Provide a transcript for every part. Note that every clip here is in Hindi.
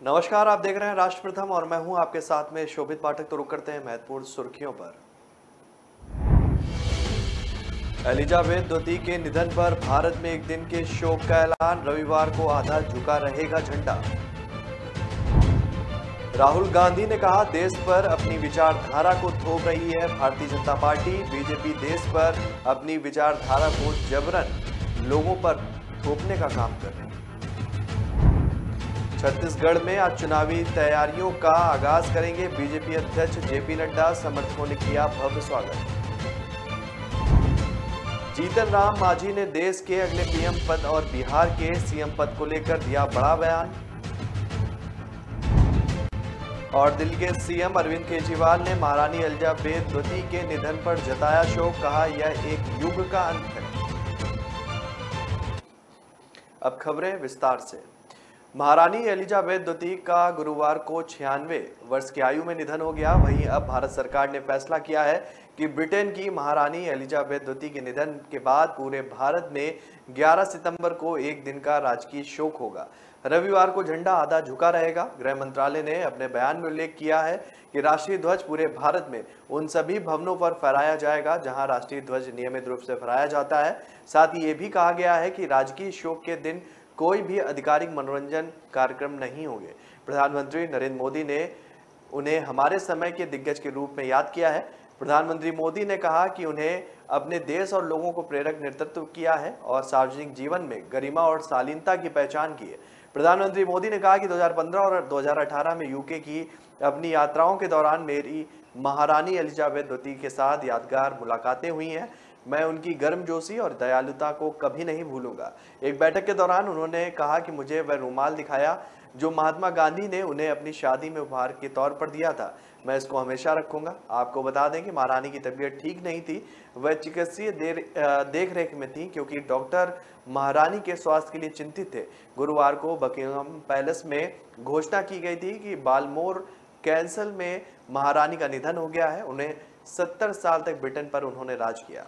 नमस्कार, आप देख रहे हैं राष्ट्र प्रथम और मैं हूं आपके साथ में शोभित पाठक। तो रुक करते हैं महत्वपूर्ण सुर्खियों पर। एलिजाबेथ द्वितीय के निधन पर भारत में एक दिन के शोक का ऐलान। रविवार को आधा झुका रहेगा झंडा। राहुल गांधी ने कहा, देश पर अपनी विचारधारा को थोप रही है भारतीय जनता पार्टी। बीजेपी देश पर अपनी विचारधारा को जबरन लोगों पर थोपने का काम कर रही है। छत्तीसगढ़ में आज चुनावी तैयारियों का आगाज करेंगे बीजेपी अध्यक्ष जेपी नड्डा। समर्थकों ने किया भव्य स्वागत। जीतन राम मांझी ने देश के अगले पीएम पद और बिहार के सीएम पद को लेकर दिया बड़ा बयान। और दिल्ली के सीएम अरविंद केजरीवाल ने महारानी एलिजाबेथ द्वितीय के निधन पर जताया शोक, कहा यह एक युग का अंत है। अब खबरें विस्तार से। महारानी एलिजाबेथ द्वितीय का गुरुवार को 96 वर्ष की आयु में निधन हो गया। वहीं अब भारत सरकार ने फैसला किया है कि ब्रिटेन की महारानी एलिजाबेथ द्वितीय के निधन के बाद पूरे भारत में 11 सितंबर को एक दिन का राजकीय शोक होगा। रविवार को झंडा आधा झुका रहेगा। गृह मंत्रालय ने अपने बयान में उल्लेख किया है कि राष्ट्रीय ध्वज पूरे भारत में उन सभी भवनों पर फहराया जाएगा जहां राष्ट्रीय ध्वज नियमित रूप से फहराया जाता है। साथ ही ये भी कहा गया है कि राजकीय शोक के दिन कोई भी आधिकारिक मनोरंजन कार्यक्रम नहीं होंगे। प्रधानमंत्री नरेंद्र मोदी ने उन्हें हमारे समय के दिग्गज के रूप में याद किया है। प्रधानमंत्री मोदी ने कहा कि उन्हें अपने देश और लोगों को प्रेरक नेतृत्व किया है और सार्वजनिक जीवन में गरिमा और शालीनता की पहचान की है। प्रधानमंत्री मोदी ने कहा कि 2015 और 2018 में यूके की अपनी यात्राओं के दौरान मेरी महारानी एलिजाबेथ द्वितीय के साथ यादगार मुलाकातें हुई हैं। मैं उनकी गर्मजोशी और दयालुता को कभी नहीं भूलूंगा। एक बैठक के दौरान उन्होंने कहा कि मुझे वह रुमाल दिखाया जो महात्मा गांधी ने उन्हें अपनी शादी में उपहार के तौर पर दिया था। मैं इसको हमेशा रखूंगा। आपको बता दें कि महारानी की तबीयत ठीक नहीं थी। वह चिकित्सीय देखरेख में थी क्योंकि डॉक्टर महारानी के स्वास्थ्य के लिए चिंतित थे। गुरुवार को बकिंघम पैलेस में घोषणा की गई थी कि बालमोर कैसल में महारानी का निधन हो गया है। उन्हें 70 साल तक ब्रिटेन पर उन्होंने राज किया।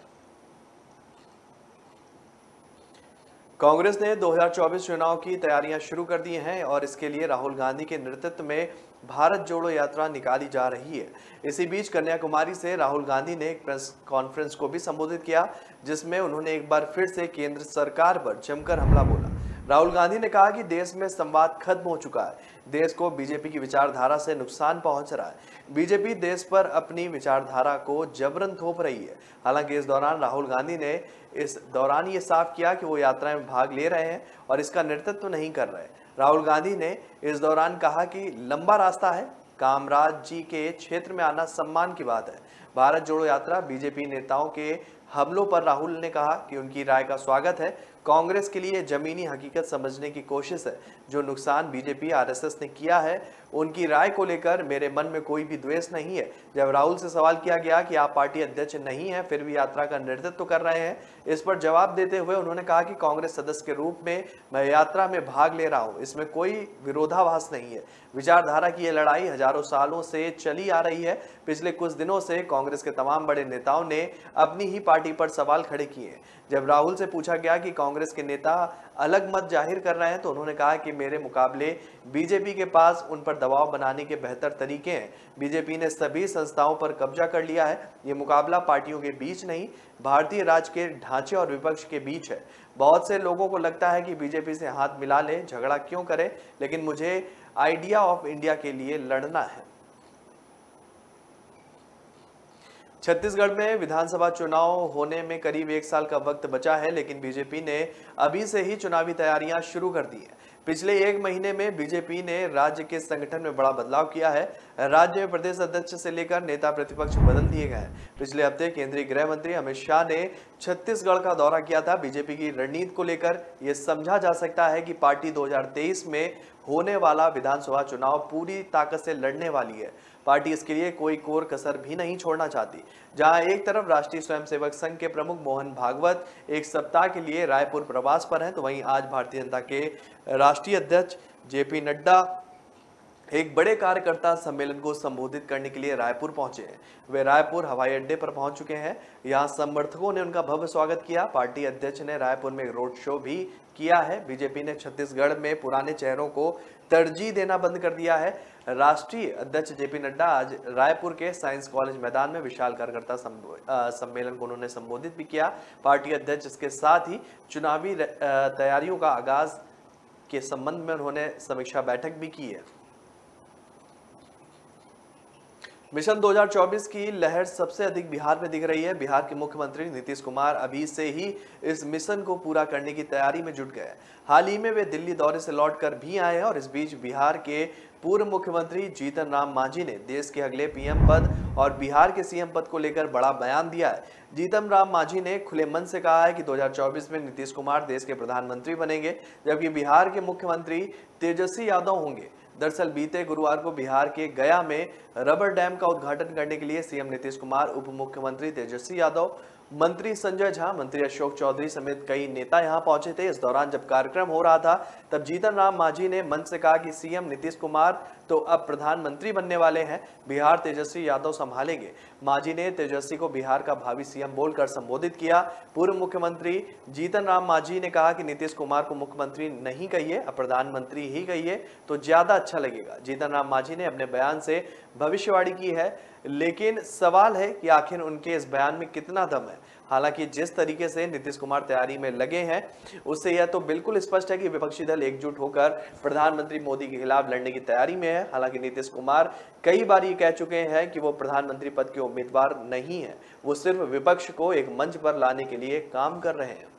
कांग्रेस ने 2024 चुनाव की तैयारियां शुरू कर दी हैं और इसके लिए राहुल गांधी के नेतृत्व में भारत जोड़ो यात्रा निकाली जा रही है। इसी बीच कन्याकुमारी से राहुल गांधी ने एक प्रेस कॉन्फ्रेंस को भी संबोधित किया जिसमें उन्होंने एक बार फिर से केंद्र सरकार पर जमकर हमला बोला। राहुल गांधी ने कहा कि देश में संवाद खत्म हो चुका है। देश को बीजेपी की विचारधारा से नुकसान पहुंच रहा है। बीजेपी देश पर अपनी विचारधारा को जबरन थोप रही है। हालांकि इस दौरान राहुल गांधी ने ये साफ किया कि वो यात्रा में भाग ले रहे हैं और इसका नेतृत्व नहीं कर रहे। राहुल गांधी ने इस दौरान कहा कि लंबा रास्ता है, कामराज जी के क्षेत्र में आना सम्मान की बात है। भारत जोड़ो यात्रा बीजेपी नेताओं के हमलों पर राहुल ने कहा कि उनकी राय का स्वागत है। कांग्रेस के लिए जमीनी हकीकत समझने की कोशिश है। जो नुकसान बीजेपी आरएसएस ने किया है उनकी राय को लेकर मेरे मन में कोई भी द्वेष नहीं है। जब राहुल से सवाल किया गया कि आप पार्टी अध्यक्ष नहीं हैं फिर भी यात्रा का नेतृत्व कर रहे हैं, इस पर जवाब देते हुए उन्होंने कहा कि कांग्रेस सदस्य के रूप में मैं यात्रा में भाग ले रहा हूं, इसमें कोई विरोधाभास नहीं है। विचारधारा की यह लड़ाई हजारों सालों से चली आ रही है। पिछले कुछ दिनों से कांग्रेस के तमाम बड़े नेताओं ने अपनी ही पार्टी पर सवाल खड़े किए। जब राहुल से पूछा गया कि कांग्रेस के नेता अलग मत जाहिर कर रहे हैं तो उन्होंने कहा कि मेरे मुकाबले बीजेपी के पास उन पर दबाव बनाने के बेहतर तरीके हैं। बीजेपी ने सभी संस्थाओं पर कब्जा कर लिया है। ये मुकाबला पार्टियों के बीच नहीं, भारतीय राज के ढांचे और विपक्ष के बीच है। बहुत से लोगों को लगता है कि बीजेपी से हाथ मिला ले, झगड़ा क्यों करे, लेकिन मुझे आइडिया ऑफ इंडिया के लिए लड़ना है। छत्तीसगढ़ में विधानसभा चुनाव होने में करीब 1 साल का वक्त बचा है, लेकिन बीजेपी ने अभी से ही चुनावी तैयारियां शुरू कर दी हैं। पिछले 1 महीने में बीजेपी ने राज्य के संगठन में बड़ा बदलाव किया है। राज्य में प्रदेश अध्यक्ष से लेकर नेता प्रतिपक्ष बदल दिए गए हैं। पिछले हफ्ते केंद्रीय गृह मंत्री अमित शाह ने छत्तीसगढ़ का दौरा किया था। बीजेपी की रणनीति को लेकर यह समझा जा सकता है कि पार्टी 2023 में होने वाला विधानसभा चुनाव पूरी ताकत से लड़ने वाली है। पार्टी इसके लिए कोई कोर कसर भी नहीं छोड़ना चाहती। जहां एक तरफ राष्ट्रीय स्वयंसेवक संघ के प्रमुख मोहन भागवत एक सप्ताह के लिए रायपुर प्रवास पर हैं, तो वहीं आज भारतीय जनता के राष्ट्रीय अध्यक्ष जेपी नड्डा एक बड़े कार्यकर्ता सम्मेलन को संबोधित करने के लिए रायपुर पहुंचे हैं। वे रायपुर हवाई अड्डे पर पहुंच चुके हैं। यहां समर्थकों ने उनका भव्य स्वागत किया। पार्टी अध्यक्ष ने रायपुर में रोड शो भी किया है। बीजेपी ने छत्तीसगढ़ में पुराने चेहरों को तरजीह देना बंद कर दिया है। राष्ट्रीय अध्यक्ष जेपी नड्डा आज रायपुर के साइंस कॉलेज मैदान में विशाल कार्यकर्ता सम्मेलन को उन्होंने संबोधित भी किया। पार्टी अध्यक्ष इसके साथ ही चुनावी तैयारियों का आगाज के संबंध में उन्होंने समीक्षा बैठक भी की है। मिशन 2024 की लहर सबसे अधिक बिहार में दिख रही है। बिहार के मुख्यमंत्री नीतीश कुमार अभी से ही इस मिशन को पूरा करने की तैयारी में जुट गए हैं। हाल ही में वे दिल्ली दौरे से लौटकर भी आए हैं और इस बीच बिहार के पूर्व मुख्यमंत्री जीतन राम मांझी ने देश के अगले पीएम पद और बिहार के सीएम पद को लेकर बड़ा बयान दिया है। जीतन राम मांझी ने खुले मन से कहा है कि 2024 में नीतीश कुमार देश के प्रधानमंत्री बनेंगे, जबकि बिहार के मुख्यमंत्री तेजस्वी यादव होंगे। दरअसल बीते गुरुवार को बिहार के गया में रबर डैम का उद्घाटन करने के लिए सीएम नीतीश कुमार, उप मुख्यमंत्री तेजस्वी यादव, मंत्री संजय झा, मंत्री अशोक चौधरी समेत कई नेता यहां पहुंचे थे। इस दौरान जब कार्यक्रम हो रहा था तब जीतन राम मांझी ने मंच से कहा कि सीएम नीतीश कुमार तो अब प्रधानमंत्री बनने वाले हैं, बिहार तेजस्वी यादव संभालेंगे। मांझी ने तेजस्वी को बिहार का भावी सीएम बोलकर संबोधित किया। पूर्व मुख्यमंत्री जीतन राम मांझी ने कहा कि नीतीश कुमार को मुख्यमंत्री नहीं कहिए, अब प्रधानमंत्री ही कहिए तो ज्यादा अच्छा लगेगा। जीतन राम मांझी ने अपने बयान से भविष्यवाणी की है, लेकिन सवाल है कि आखिर उनके इस बयान में कितना दम है। हालांकि जिस तरीके से नीतीश कुमार तैयारी में लगे हैं उससे यह तो बिल्कुल स्पष्ट है कि विपक्षी दल एकजुट होकर प्रधानमंत्री मोदी के खिलाफ लड़ने की तैयारी में है। हालांकि नीतीश कुमार कई बार ये कह चुके हैं कि वो प्रधानमंत्री पद के उम्मीदवार नहीं है, वो सिर्फ विपक्ष को एक मंच पर लाने के लिए काम कर रहे हैं।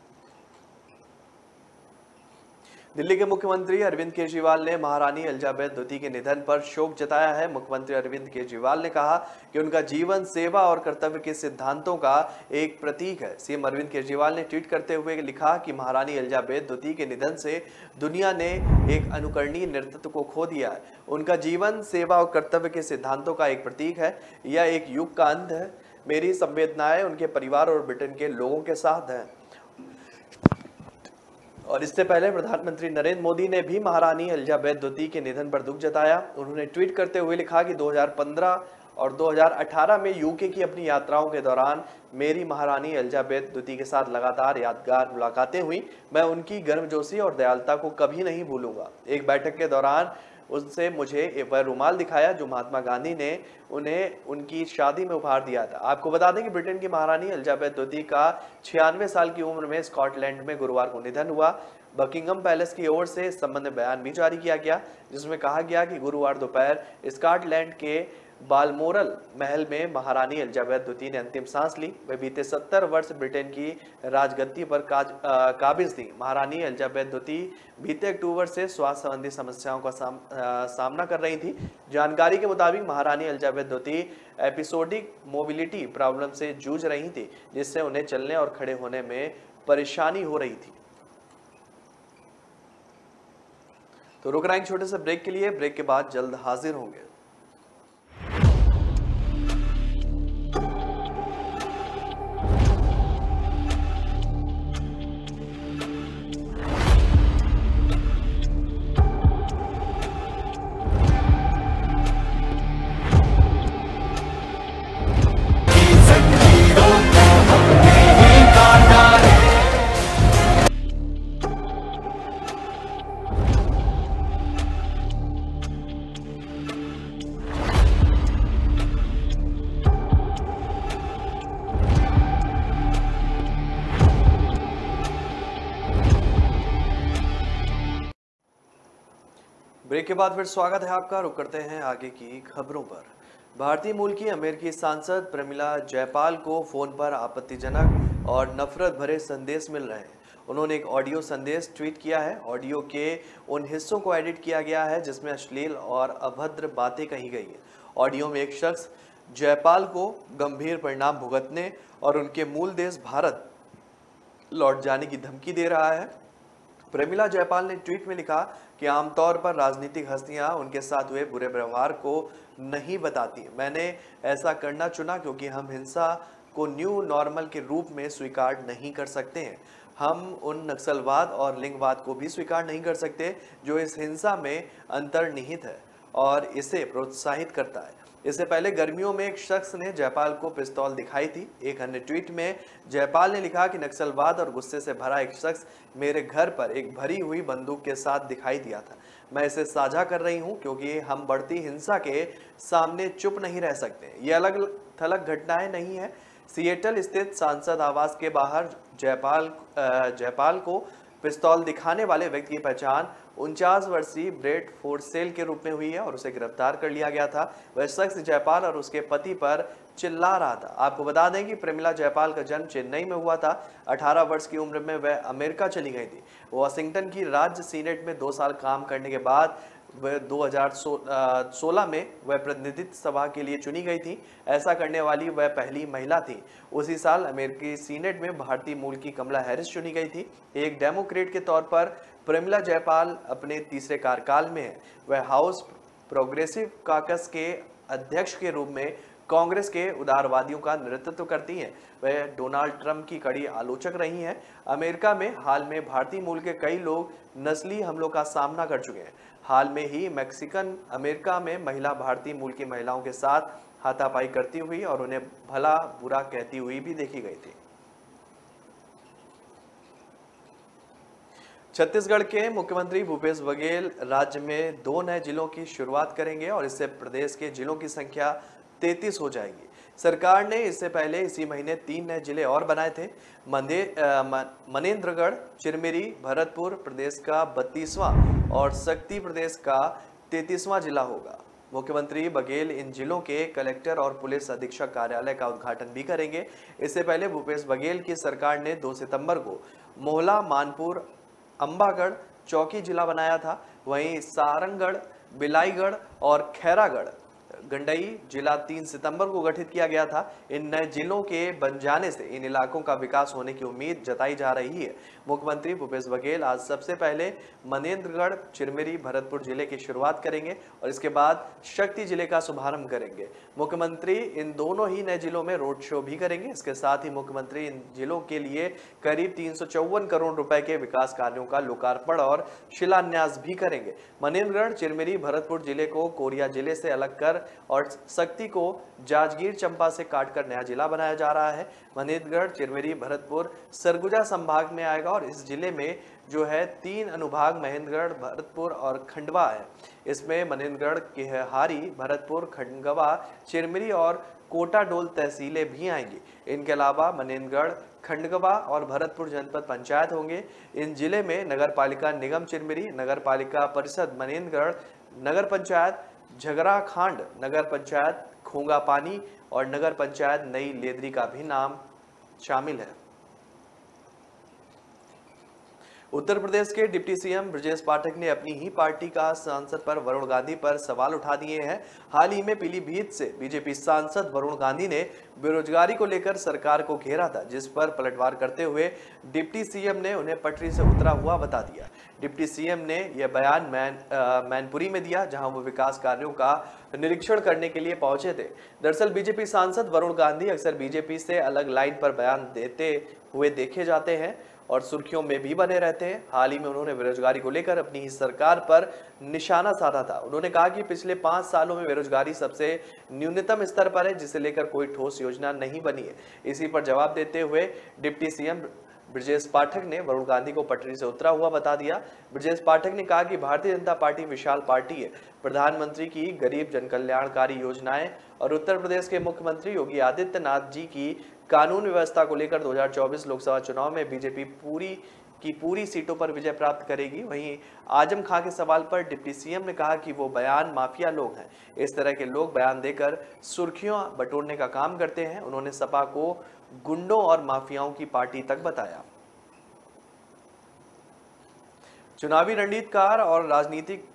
दिल्ली के मुख्यमंत्री अरविंद केजरीवाल ने महारानी एलिजाबेथ द्वितीय के निधन पर शोक जताया है। मुख्यमंत्री अरविंद केजरीवाल ने कहा कि उनका जीवन सेवा और कर्तव्य के सिद्धांतों का एक प्रतीक है। सीएम अरविंद केजरीवाल ने ट्वीट करते हुए लिखा कि महारानी एलिजाबेथ द्वितीय के निधन से दुनिया ने एक अनुकरणीय नेतृत्व को खो दिया है। उनका जीवन सेवा और कर्तव्य के सिद्धांतों का एक प्रतीक है। यह एक युग का अंत है। मेरी संवेदनाएं उनके परिवार और ब्रिटेन के लोगों के साथ हैं। और इससे पहले प्रधानमंत्री नरेंद्र मोदी ने भी महारानी एलिजाबेथ द्वितीय के निधन पर दुख जताया। उन्होंने ट्वीट करते हुए लिखा कि 2015 और 2018 में यूके की अपनी यात्राओं के दौरान मेरी महारानी एलिजाबेथ द्वितीय के साथ लगातार यादगार मुलाकातें हुई। मैं उनकी गर्मजोशी और दयालुता को कभी नहीं भूलूंगा। एक बैठक के दौरान उससे मुझे एक वह रुमाल दिखाया जो महात्मा गांधी ने उन्हें उनकी शादी में उपहार दिया था। आपको बता दें कि ब्रिटेन की महारानी एलिजाबेथ द्वितीय का 96 साल की उम्र में स्कॉटलैंड में गुरुवार को निधन हुआ। बकिंगम पैलेस की ओर से इस संबंध में बयान भी जारी किया गया, जिसमें कहा गया कि गुरुवार दोपहर स्कॉटलैंड के बालमोरल महल में महारानी एलिजाबेथ द्वितीय ने अंतिम सांस ली। वे बीते 70 वर्ष ब्रिटेन की राजगद्दी पर काबिज थी। महारानी एलिजाबेथ द्वितीय बीते अक्टूबर से स्वास्थ्य संबंधी समस्याओं का सामना कर रही थी। जानकारी के मुताबिक महारानी एलिजाबेथ द्वितीय एपिसोडिक मोबिलिटी प्रॉब्लम से जूझ रही थी, जिससे उन्हें चलने और खड़े होने में परेशानी हो रही थी। तो रुक रहे हैं छोटे से ब्रेक के लिए। ब्रेक के बाद जल्द हाजिर होंगे। ब्रेक के बाद फिर स्वागत है आपका। रुक करते हैं आगे की खबरों पर। भारतीय मूल की अमेरिकी सांसद प्रमिला जयपाल को फोन पर आपत्तिजनक और नफरत भरे संदेश मिल रहे हैं। उन्होंने एक ऑडियो संदेश ट्वीट किया है। ऑडियो के उन हिस्सों को एडिट किया गया है जिसमें अश्लील और अभद्र बातें कही गई हैं। ऑडियो में एक शख्स जयपाल को गंभीर परिणाम भुगतने और उनके मूल देश भारत लौट जाने की धमकी दे रहा है। प्रमिला जयपाल ने ट्वीट में लिखा कि आमतौर पर राजनीतिक हस्तियां उनके साथ हुए बुरे व्यवहार को नहीं बताती। मैंने ऐसा करना चुना क्योंकि हम हिंसा को न्यू नॉर्मल के रूप में स्वीकार नहीं कर सकते हैं। हम उन नक्सलवाद और लिंगवाद को भी स्वीकार नहीं कर सकते जो इस हिंसा में अंतर्निहित है। और इसे प्रोत्साहित करता है। इससे पहले गर्मियों में एक शख्स ने जयपाल को पिस्तौल दिखाई थी। एक अन्य ट्वीट में जयपाल ने लिखा कि नक्सलवाद और गुस्से से भरा एक शख्स मेरे घर पर एक भरी हुई बंदूक के साथ दिखाई दिया था। मैं इसे साझा कर रही हूं क्योंकि हम बढ़ती हिंसा के सामने चुप नहीं रह सकते। ये अलग थलग घटनाएं नहीं है। सिएटल स्थित सांसद आवास के बाहर जयपाल को पिस्तौल दिखाने वाले व्यक्ति की पहचान 49 वर्षीय ब्रेट फोर्सेल के रूप में हुई है और उसे गिरफ्तार कर लिया गया था। वह शख्स जयपाल और उसके पति पर चिल्ला रहा था। आपको बता दें कि प्रेमिला जयपाल का जन्म चेन्नई में हुआ था। 18 वर्ष की उम्र में वह अमेरिका चली गई थी। वॉशिंगटन की राज्य सीनेट में 2 साल काम करने के बाद वह 2016 में वह प्रतिनिधित्व सभा के लिए चुनी गई थी। ऐसा करने वाली वह पहली महिला थी। उसी साल अमेरिकी सीनेट में भारतीय मूल की कमला हैरिस चुनी गई थी। एक डेमोक्रेट के तौर पर प्रेमिला जयपाल अपने तीसरे कार्यकाल में है। वह हाउस प्रोग्रेसिव काकस के अध्यक्ष के रूप में कांग्रेस के उदारवादियों का नेतृत्व करती हैं। वह डोनाल्ड ट्रंप की कड़ी आलोचक रही हैं। अमेरिका में हाल में भारतीय मूल के कई लोग नस्ली हमलों का सामना कर चुके हैं। हाल में ही मैक्सिकन अमेरिका में महिला भारतीय मूल की महिलाओं के साथ हाथापाई करती हुई और उन्हें भला बुरा कहती हुई भी देखी गई थी। छत्तीसगढ़ के मुख्यमंत्री भूपेश बघेल राज्य में 2 नए जिलों की शुरुआत करेंगे और इससे प्रदेश के जिलों की संख्या 33 हो जाएगी। सरकार ने इससे पहले इसी महीने 3 नए जिले और बनाए थे। मनेंद्रगढ़, चिरमिरी, भरतपुर प्रदेश का 32वां और शक्ति प्रदेश का 33वां जिला होगा। मुख्यमंत्री बघेल इन जिलों के कलेक्टर और पुलिस अधीक्षक कार्यालय का उद्घाटन भी करेंगे। इससे पहले भूपेश बघेल की सरकार ने 2 सितंबर को मोहला, मानपुर, अंबागढ़ चौकी जिला बनाया था। वहीं सारंगढ़, बिलाईगढ़ और खैरागढ़ गंडई जिला 3 सितंबर को गठित किया गया था। इन नए जिलों के बन जाने से इन इलाकों का विकास होने की उम्मीद जताई जा रही है। मुख्यमंत्री भूपेश बघेल आज सबसे पहले मनेंद्रगढ़, चिरमिरी, भरतपुर जिले की शुरुआत करेंगे और इसके बाद शक्ति जिले का शुभारंभ करेंगे। मुख्यमंत्री इन दोनों ही नए जिलों में रोड शो भी करेंगे। इसके साथ ही मुख्यमंत्री इन जिलों के लिए करीब 354 करोड़ रुपए के विकास कार्यों का लोकार्पण और शिलान्यास भी करेंगे। मनेंद्रगढ़, चिरमिरी, भरतपुर जिले को कोरिया जिले से अलग कर और शक्ति को जांजगीर चंपा से काटकर नया जिला बनाया जा रहा है। मनेंद्रगढ़, चिरमिरी, भरतपुर सरगुजा संभाग में आएगा और इस जिले में जो है 3 अनुभाग महेंद्रगढ़, भरतपुर और खंडवा है। इसमें मनेंद्रगढ़, केहारी, भरतपुर, खंडवा, चिरमिरी और कोटाडोल तहसीलें भी आएंगी। इनके अलावा मनेंद्रगढ़, खंडवा और भरतपुर जनपद पंचायत होंगे। इन जिले में नगर पालिका निगम चिरमिरी, नगर पालिका परिषद मनेंद्रगढ़, नगर पंचायत झगराखांड, नगर पंचायत खोंगा पानी और नगर पंचायत नई लेदरी का भी नाम शामिल है। उत्तर प्रदेश के डिप्टी सीएम ब्रजेश पाठक ने अपनी ही पार्टी का सांसद पर वरुण गांधी पर सवाल उठा दिए हैं। हाल ही में पीलीभीत से बीजेपी सांसद वरुण गांधी ने बेरोजगारी को लेकर सरकार को घेरा था, जिस पर पलटवार करते हुए डिप्टी सीएम ने उन्हें पटरी से उतरा हुआ बता दिया। डिप्टी सीएम ने यह बयान मैनपुरी में दिया, जहां वो विकास कार्यों का निरीक्षण करने के लिए पहुंचे थे। दरअसल बीजेपी सांसद वरुण गांधी अक्सर बीजेपी से अलग लाइन पर बयान देते हुए देखे जाते हैं और सुर्खियों में भी बने रहते हैं। हाल ही में उन्होंने बेरोजगारी को लेकर अपनी ही सरकार पर निशाना साधा था। उन्होंने कहा कि पिछले 5 सालों में बेरोजगारी सबसे न्यूनतम स्तर पर है, जिसे लेकर कोई ठोस योजना नहीं बनी है। इसी पर जवाब देते हुए डिप्टी सीएम ब्रजेश पाठक ने वरुण गांधी को पटरी से उतरा हुआ बता दिया। ब्रजेश पाठक ने कहा कि भारतीय जनता पार्टी विशाल पार्टी है। प्रधानमंत्री की गरीब जनकल्याणकारी योजनाएं और उत्तर प्रदेश के मुख्यमंत्री योगी आदित्यनाथ जी की कानून व्यवस्था को लेकर 2024 लोकसभा चुनाव में बीजेपी पूरी सीटों पर विजय प्राप्त करेगी। वहीं आजम खां के सवाल पर डिप्टी सीएम ने कहा कि वो बयान माफिया लोग हैं। इस तरह के लोग बयान देकर सुर्खियां बटोरने का काम करते हैं। उन्होंने सपा को गुंडों और माफियाओं की पार्टी तक बताया। चुनावी रणनीतिकार और राजनीतिक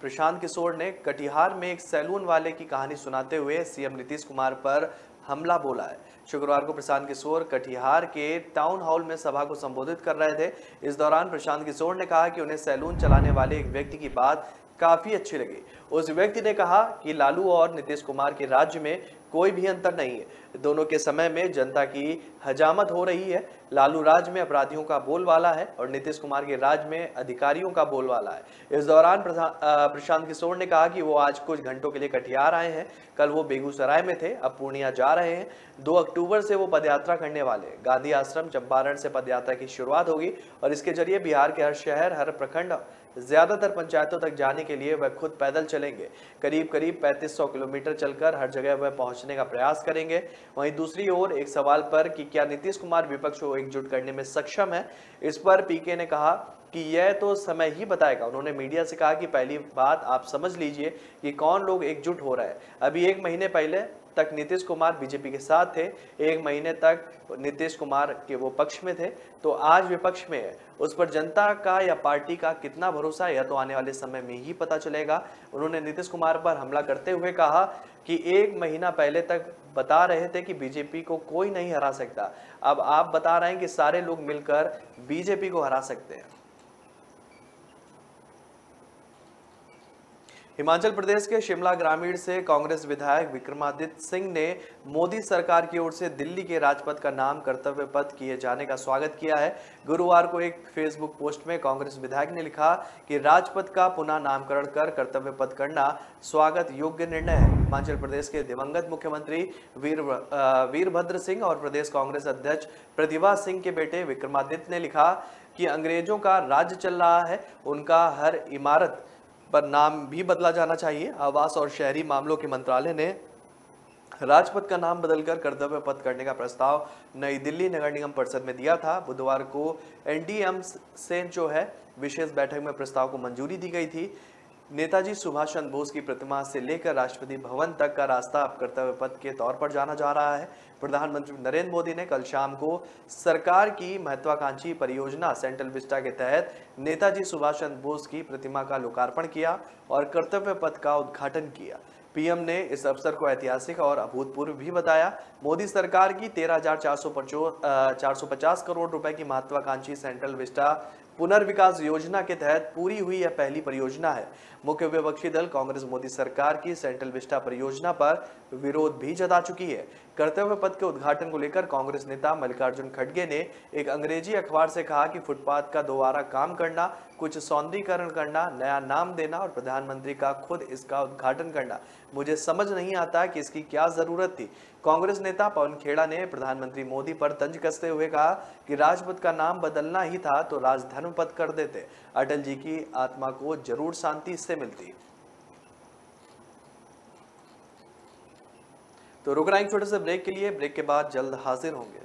प्रशांत किशोर ने कटिहार में एक सैलून वाले की कहानी सुनाते हुए सीएम नीतीश कुमार पर हमला बोला है। शुक्रवार को प्रशांत किशोर कटिहार के टाउन हॉल में सभा को संबोधित कर रहे थे। इस दौरान प्रशांत किशोर ने कहा कि उन्हें सैलून चलाने वाले एक व्यक्ति की बात काफी अच्छी लगी। उस व्यक्ति ने कहा कि लालू और नीतीश कुमार के राज्य में कोई भी अंतर नहीं है। दोनों के समय में जनता की हजामत हो रही है। लालू राज में अपराधियों का बोलबाला है और नीतीश कुमार के राज में अधिकारियों का बोलबाला है। इस दौरान प्रशांत किशोर ने कहा कि वो आज कुछ घंटों के लिए कटिहार आए हैं। कल वो बेगूसराय में थे, अब पूर्णिया जा रहे हैं। 2 अक्टूबर से वो पदयात्रा करने वाले। गांधी आश्रम चंपारण से पदयात्रा की शुरुआत होगी और इसके जरिए बिहार के हर शहर, हर प्रखंड, ज्यादातर पंचायतों तक जाने के लिए वह खुद पैदल चलेंगे। करीब 3500 किलोमीटर चलकर हर जगह वह पहुंचने का प्रयास करेंगे। वहीं दूसरी ओर एक सवाल पर कि क्या नीतीश कुमार विपक्ष को एकजुट करने में सक्षम है, इस पर पीके ने कहा कि यह तो समय ही बताएगा। उन्होंने मीडिया से कहा कि पहली बात आप समझ लीजिए कि कौन लोग एकजुट हो रहे हैं। अभी 1 महीने पहले तक नीतीश कुमार बीजेपी के साथ थे, 1 महीने तक नीतीश कुमार के वो पक्ष में थे, तो आज विपक्ष में है। उस पर जनता का या पार्टी का कितना भरोसा है, यह तो आने वाले समय में ही पता चलेगा। उन्होंने नीतीश कुमार पर हमला करते हुए कहा कि 1 महीना पहले तक बता रहे थे कि बीजेपी को कोई नहीं हरा सकता, अब आप बता रहे हैं कि सारे लोग मिलकर बीजेपी को हरा सकते हैं। हिमाचल प्रदेश के शिमला ग्रामीण से कांग्रेस विधायक विक्रमादित्य सिंह ने मोदी सरकार की ओर से दिल्ली के राजपथ का नाम कर्तव्य पथ किए जाने का स्वागत किया है। गुरुवार को एक फेसबुक पोस्ट में कांग्रेस विधायक ने लिखा कि राजपथ का पुनः नामकरण कर कर्तव्य पथ करना स्वागत योग्य निर्णय है। हिमाचल प्रदेश के दिवंगत मुख्यमंत्री वीरभद्र सिंह और प्रदेश कांग्रेस अध्यक्ष प्रतिभा सिंह के बेटे विक्रमादित्य ने लिखा कि अंग्रेजों का राज्य चल रहा है, उनका हर इमारत पर नाम भी बदला जाना चाहिए। आवास और शहरी मामलों के मंत्रालय ने राजपथ का नाम बदलकर कर्तव्य पथ करने का प्रस्ताव नई दिल्ली नगर निगम परिषद में दिया था। बुधवार को एनडीएम से जो है विशेष बैठक में प्रस्ताव को मंजूरी दी गई थी। नेताजी सुभाष चंद्र बोस की प्रतिमा से लेकर राष्ट्रपति भवन तक का रास्ता अब कर्तव्य पथ के तौर पर जाना जा रहा है। प्रधानमंत्री नरेंद्र मोदी ने कल शाम को सरकार की महत्वाकांक्षी परियोजना सेंट्रल विस्टा के तहत नेताजी सुभाष चंद्र बोस की प्रतिमा का लोकार्पण किया और कर्तव्य पथ का उद्घाटन किया। पीएम ने इस अवसर को ऐतिहासिक और अभूतपूर्व भी बताया। मोदी सरकार की 13,450 करोड़ रुपए की महत्वाकांक्षी सेंट्रल विस्टा पुनर्विकास योजना के तहत पूरी हुई यह पहली परियोजना है। मुख्य विपक्षी दल कांग्रेस मोदी सरकार की सेंट्रल विस्टा परियोजना पर विरोध भी जता चुकी है। कर्तव्य पथ के उद्घाटन को लेकर कांग्रेस नेता मल्लिकार्जुन खड़गे ने एक अंग्रेजी अखबार से कहा कि फुटपाथ का दोबारा काम करना, कुछ सौंदर्यीकरण करना, नया नाम देना और प्रधानमंत्री का खुद इसका उद्घाटन करना, मुझे समझ नहीं आता कि इसकी क्या जरूरत थी। कांग्रेस नेता पवन खेड़ा ने प्रधानमंत्री मोदी पर तंज कसते हुए कहा कि राजपथ का नाम बदलना ही था तो राजधर्मपथ कर देते, अटल जी की आत्मा को जरूर शांति इससे मिलती। तो रुक रहा है एक छोटे से ब्रेक के लिए, ब्रेक के बाद जल्द हाजिर होंगे।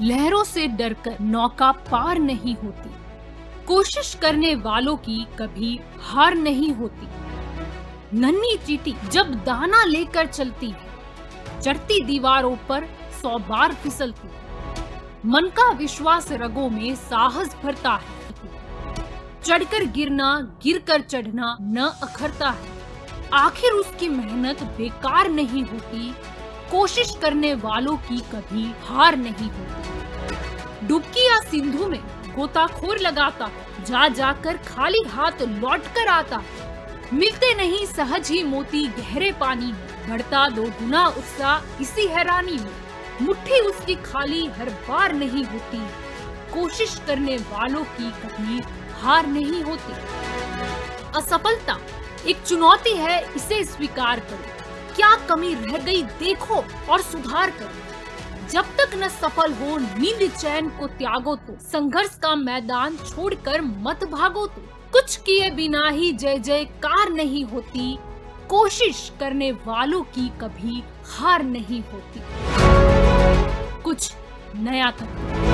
लहरों से डरकर नौका पार नहीं होती, कोशिश करने वालों की कभी हार नहीं होती। नन्ही चींटी जब दाना लेकर चलती है, चढ़ती दीवारों पर 100 बार फिसलती है। मन का विश्वास रगों में साहस भरता है, चढ़कर गिरना, गिरकर चढ़ना न अखरता है। आखिर उसकी मेहनत बेकार नहीं होती, कोशिश करने वालों की कभी हार नहीं होती। डुबकी या सिंधु में गोताखोर लगाता, जा जाकर खाली हाथ लौट कर आता। मिलते नहीं सहज ही मोती गहरे पानी में, बढ़ता 2 गुना उत्साह इसी हैरानी में। मुट्ठी उसकी खाली हर बार नहीं होती, कोशिश करने वालों की कभी हार नहीं होती। असफलता एक चुनौती है, इसे स्वीकार करो। क्या कमी रह गई देखो और सुधार करो। जब तक न सफल हो नींद चैन को त्यागो तो, संघर्ष का मैदान छोड़कर मत भागो तो। कुछ किए बिना ही जय जयकार नहीं होती, कोशिश करने वालों की कभी हार नहीं होती। कुछ नया करो।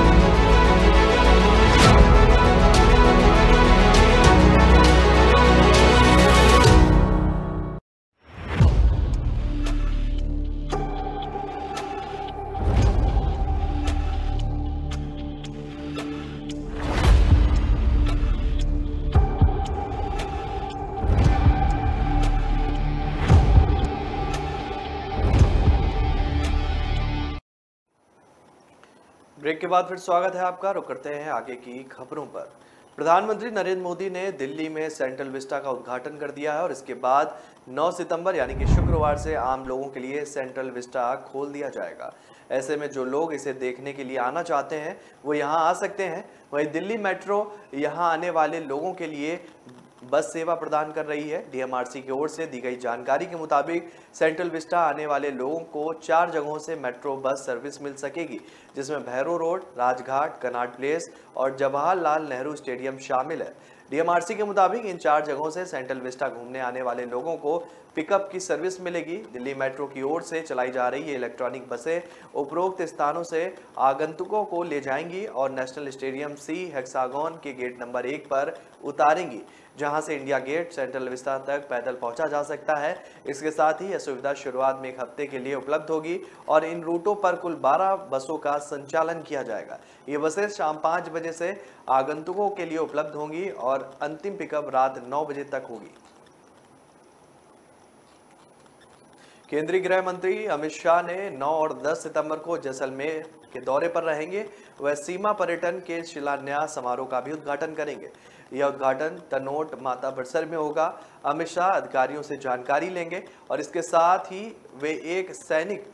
ब्रेक के बाद फिर स्वागत है आपका। रुक करते हैं आगे की खबरों पर। प्रधानमंत्री नरेंद्र मोदी ने दिल्ली में सेंट्रल विस्टा का उद्घाटन कर दिया है और इसके बाद 9 सितंबर यानी कि शुक्रवार से आम लोगों के लिए सेंट्रल विस्टा खोल दिया जाएगा। ऐसे में जो लोग इसे देखने के लिए आना चाहते हैं वो यहां आ सकते हैं। वहीं दिल्ली मेट्रो यहां आने वाले लोगों के लिए बस सेवा प्रदान कर रही है। डीएमआरसी की ओर से दी गई जानकारी के मुताबिक सेंट्रल विस्टा आने वाले लोगों को 4 जगहों से मेट्रो बस सर्विस मिल सकेगी, जिसमें Bhairo road, Rajghat, Connaught place और जवाहरलाल नेहरू स्टेडियम शामिल है। डीएमआरसी के मुताबिक इन 4 जगहों से सेंट्रल विस्टा घूमने आने वाले लोगों को पिकअप की सर्विस मिलेगी। दिल्ली मेट्रो की ओर से चलाई जा रही ये इलेक्ट्रॉनिक बसें उपरोक्त स्थानों से आगंतुकों को ले जाएंगी और नेशनल स्टेडियम सी हेक्सागोन के गेट नंबर 1 पर उतारेंगी, जहां से इंडिया गेट सेंट्रल विस्टा तक पैदल पहुंचा जा सकता है। इसके साथ ही यह सुविधा शुरुआत में 1 हफ्ते के लिए उपलब्ध होगी और इन रूटों पर कुल 12 बसों का संचालन किया जाएगा। ये बसें शाम 5 बजे से आगंतुकों के लिए उपलब्ध होंगी और अंतिम पिकअप रात 9 बजे तक होगी। केंद्रीय गृह मंत्री अमित शाह ने 9 और 10 सितंबर को जैसलमेर के दौरे पर रहेंगे। वह सीमा पर्यटन के शिलान्यास समारोह का भी उद्घाटन करेंगे। यह उद्घाटन तनोट माता परिसर में होगा। अमित शाह अधिकारियों से जानकारी लेंगे और इसके साथ ही वे एक सैनिक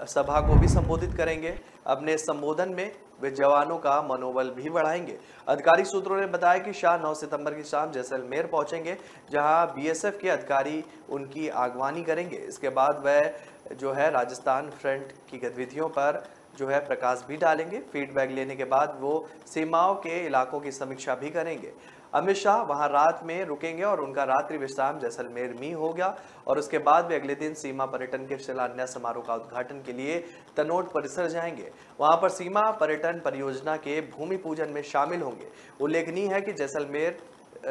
सभा को भी संबोधित करेंगे। अपने संबोधन में वे जवानों का मनोबल भी बढ़ाएंगे। आधिकारिक सूत्रों ने बताया कि शाह 9 सितंबर की शाम जैसलमेर पहुंचेंगे, जहां बीएसएफ के अधिकारी उनकी आगवानी करेंगे। इसके बाद वह जो है राजस्थान फ्रंट की गतिविधियों पर जो है प्रकाश भी डालेंगे। फीडबैक लेने के बाद वो सीमाओं के इलाकों की समीक्षा भी करेंगे। अमित शाह वहां रात में रुकेंगे और उनका रात्रि विश्राम जैसलमेर में होगा और उसके बाद वे अगले दिन सीमा पर्यटन के शिलान्यास समारोह का उद्घाटन के लिए तनोट परिसर जाएंगे। वहां पर सीमा पर्यटन परियोजना के भूमि पूजन में शामिल होंगे। उल्लेखनीय है कि जैसलमेर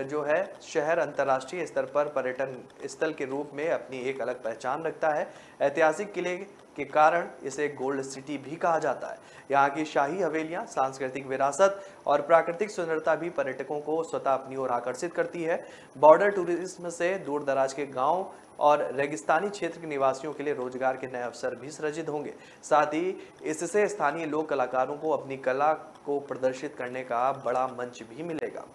जो है शहर अंतर्राष्ट्रीय स्तर पर पर्यटन स्थल के रूप में अपनी एक अलग पहचान रखता है। ऐतिहासिक किले के कारण इसे गोल्ड सिटी भी कहा जाता है। यहाँ की शाही हवेलियाँ, सांस्कृतिक विरासत और प्राकृतिक सुंदरता भी पर्यटकों को स्वतः अपनी ओर आकर्षित करती है। बॉर्डर टूरिज्म से दूर दराज के गांव और रेगिस्तानी क्षेत्र के निवासियों के लिए रोजगार के नए अवसर भी सृजित होंगे। साथ ही इससे स्थानीय लोक कलाकारों को अपनी कला को प्रदर्शित करने का बड़ा मंच भी मिलेगा।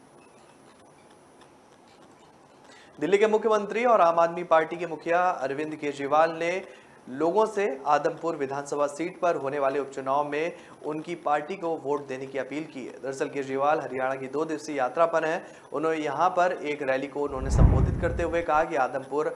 दिल्ली के मुख्यमंत्री और आम आदमी पार्टी के मुखिया अरविंद केजरीवाल ने लोगों से आदमपुर विधानसभा सीट पर होने वाले उपचुनाव में उनकी पार्टी को वोट देने की अपील की है। दरअसल केजरीवाल हरियाणा की 2 दिवसीय यात्रा पर हैं। उन्होंने यहां पर एक रैली को संबोधित करते हुए कहा कि आदमपुर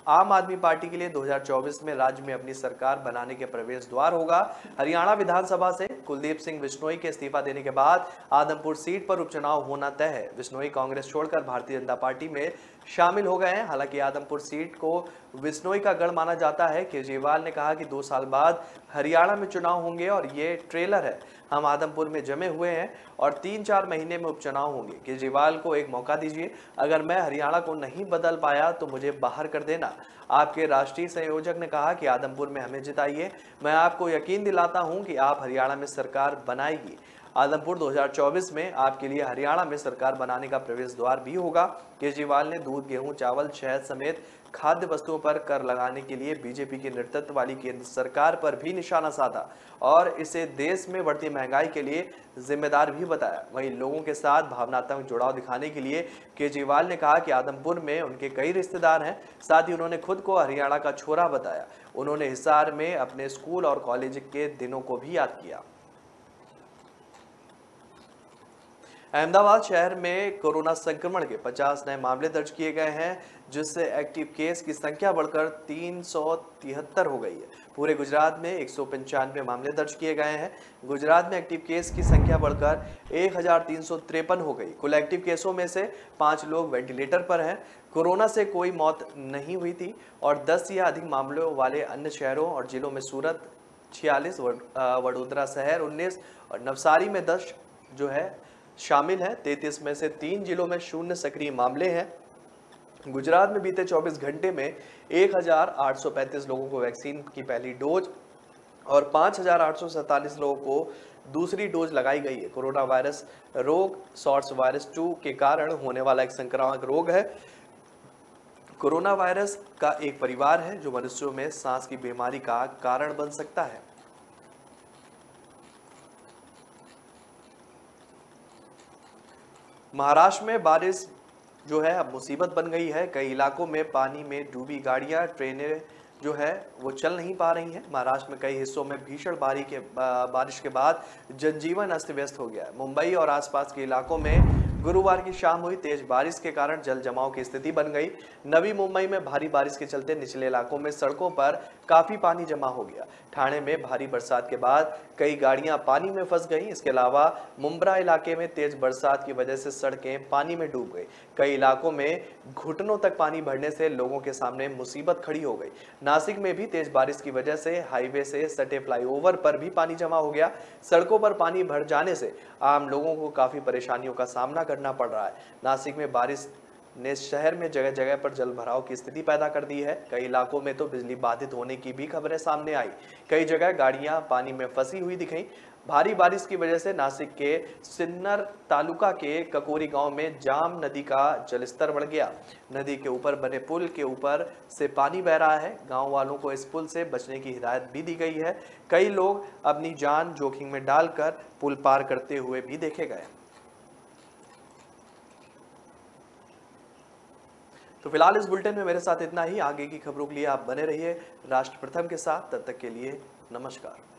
आम आदमी पार्टी के लिए 2024 में राज्य में अपनी सरकार बनाने के प्रवेश द्वार होगा। हरियाणा विधानसभा से कुलदीप सिंह बिश्नोई के इस्तीफा देने के बाद आदमपुर सीट पर उपचुनाव होना तय है। बिश्नोई कांग्रेस छोड़कर भारतीय जनता पार्टी में शामिल हो गए हैं। हालांकि आदमपुर सीट को बिश्नोई का गढ़ माना जाता है। केजरीवाल ने कहा कि 2 साल बाद हरियाणा में चुनाव होंगे और ये ट्रेलर है। हम आदमपुर में जमे हुए हैं और 3-4 महीने में उपचुनाव होंगे। केजरीवाल को एक मौका दीजिए। अगर मैं हरियाणा को नहीं बदल पाया तो मुझे बाहर कर देना। आपके राष्ट्रीय संयोजक ने कहा कि आदमपुर में हमें जिताइए। मैं आपको यकीन दिलाता हूं कि आप हरियाणा में सरकार बनाएगी। आदमपुर 2024 में आपके लिए हरियाणा में सरकार बनाने का प्रवेश द्वार भी होगा। केजरीवाल ने दूध, गेहूं, चावल, शहद समेत खाद्य वस्तुओं पर कर लगाने के लिए बीजेपी के नेतृत्व वाली केंद्र सरकार पर भी निशाना साधा और इसे देश में बढ़ती महंगाई के लिए जिम्मेदार भी बताया। वहीं लोगों के साथ भावनात्मक जुड़ाव दिखाने के लिए केजरीवाल ने कहा कि आदमपुर में उनके कई रिश्तेदार हैं। साथ ही उन्होंने खुद को हरियाणा का छोरा बताया। उन्होंने हिसार में अपने स्कूल और कॉलेज के दिनों को भी याद किया। अहमदाबाद शहर में कोरोना संक्रमण के 50 नए मामले दर्ज किए गए हैं, जिससे एक्टिव केस की संख्या बढ़कर 373 हो गई है। पूरे गुजरात में 195 मामले दर्ज किए गए हैं। गुजरात में एक्टिव केस की संख्या बढ़कर 1353 हो गई। कुल एक्टिव केसों में से 5 लोग वेंटिलेटर पर हैं। कोरोना से कोई मौत नहीं हुई थी और 10 या अधिक मामलों वाले अन्य शहरों और जिलों में सूरत 46, वडोदरा शहर 19 और नवसारी में 10 जो है शामिल है। 33 में से 3 जिलों में 0 सक्रिय मामले हैं। गुजरात में बीते 24 घंटे में 1835 लोगों को वैक्सीन की पहली डोज और 5847 लोगों को दूसरी डोज लगाई गई है। कोरोना वायरस रोग सॉर्स वायरस 2 के कारण होने वाला एक संक्रामक रोग है। कोरोना वायरस का एक परिवार है जो मनुष्यों में सांस की बीमारी का कारण बन सकता है। महाराष्ट्र में बारिश जो है अब मुसीबत बन गई है। कई इलाकों में पानी में डूबी गाड़ियां, ट्रेनें जो है वो चल नहीं पा रही हैं। महाराष्ट्र में कई हिस्सों में भीषण बारिश के बाद जनजीवन अस्त व्यस्त हो गया है। मुंबई और आसपास के इलाकों में गुरुवार की शाम हुई तेज बारिश के कारण जल जमाव की स्थिति बन गई। नवी मुंबई में भारी बारिश के चलते निचले इलाकों में सड़कों पर काफी पानी जमा हो गया। ठाणे में भारी बरसात के बाद कई गाड़ियां पानी में फंस गईं। इसके अलावा मुंब्रा इलाके में तेज बरसात की वजह से सड़कें पानी में डूब गई। कई इलाकों में घुटनों तक पानी भरने से लोगों के सामने मुसीबत खड़ी हो गई। नासिक में भी तेज बारिश की वजह से हाईवे से सटे फ्लाईओवर पर भी पानी जमा हो गया। सड़कों पर पानी भर जाने से आम लोगों को काफी परेशानियों का सामना करना पड़ रहा है। नासिक में बारिश ने शहर में जगह जगह पर जल भराव की स्थिति पैदा कर दी है। कई इलाकों में तो बिजली बाधित होने की भी खबरें सामने आई। कई जगह गाड़ियां पानी में फंसी हुई दिखीं। भारी बारिश की वजह से नासिक के सिन्नर तालुका के ककोरी गांव में जाम नदी का जलस्तर बढ़ गया। नदी के ऊपर बने पुल के ऊपर से पानी बह रहा है। गांव वालों को इस पुल से बचने की हिदायत भी दी गई है। कई लोग अपनी जान जोखिम में डालकर पुल पार करते हुए भी देखे गए। तो फिलहाल इस बुलेटिन में मेरे साथ इतना ही। आगे की खबरों के लिए आप बने रहिए राष्ट्र प्रथम के साथ। तब तक के लिए नमस्कार।